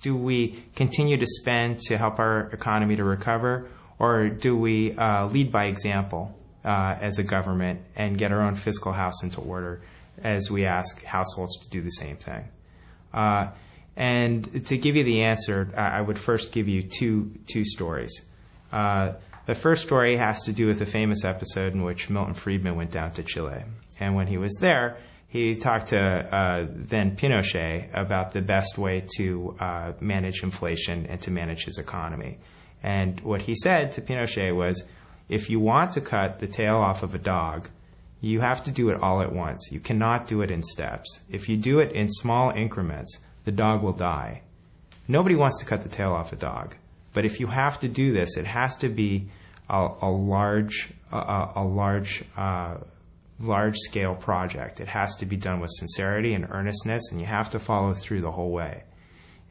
Do we continue to spend to help our economy to recover, or do we lead by example as a government and get our own fiscal house into order as we ask households to do the same thing? And to give you the answer, I would first give you two stories. The first story has to do with a famous episode in which Milton Friedman went down to Chile. And when he was there, he talked to then Pinochet about the best way to manage inflation and to manage his economy. And what he said to Pinochet was, if you want to cut the tail off of a dog, you have to do it all at once. You cannot do it in steps. If you do it in small increments, the dog will die. Nobody wants to cut the tail off a dog. But if you have to do this, it has to be a large-scale project. It has to be done with sincerity and earnestness, and you have to follow through the whole way.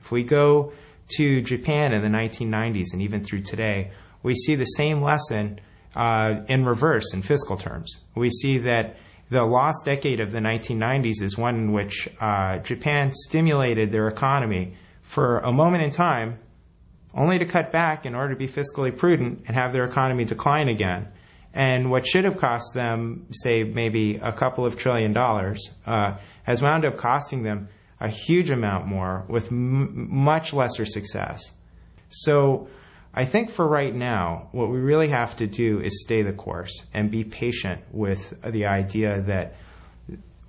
If we go to Japan in the 1990s and even through today, we see the same lesson in reverse in fiscal terms. We see that the lost decade of the 1990s is one in which Japan stimulated their economy for a moment in time, only to cut back in order to be fiscally prudent and have their economy decline again. And what should have cost them, say, maybe a couple of $1 trillion, has wound up costing them a huge amount more with much lesser success. So I think for right now, what we really have to do is stay the course and be patient with the idea that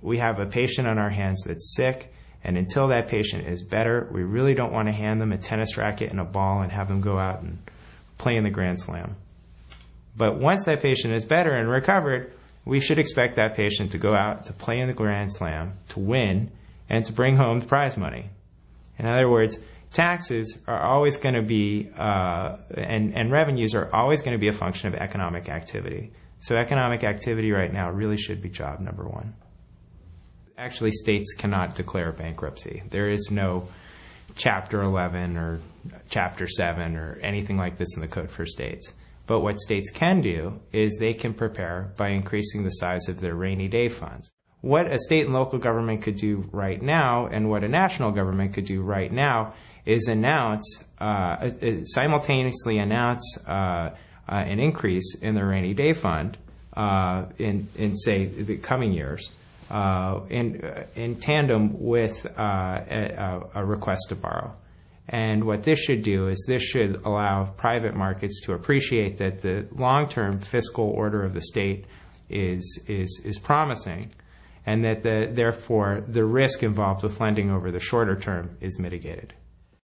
we have a patient on our hands that's sick, and until that patient is better, we really don't want to hand them a tennis racket and a ball and have them go out and play in the Grand Slam. But once that patient is better and recovered, we should expect that patient to go out to play in the Grand Slam, to win, and to bring home the prize money. In other words, taxes are always going to be, and revenues are always going to be a function of economic activity. So economic activity right now really should be job number one. Actually, states cannot declare bankruptcy. There is no Chapter 11 or Chapter 7 or anything like this in the Code for States. But what states can do is they can prepare by increasing the size of their rainy day funds. What a state and local government could do right now, and what a national government could do right now, is simultaneously announce an increase in the rainy day fund in say the coming years, in tandem with a request to borrow. And what this should do is this should allow private markets to appreciate that the long-term fiscal order of the state is promising, and that therefore the risk involved with lending over the shorter term is mitigated.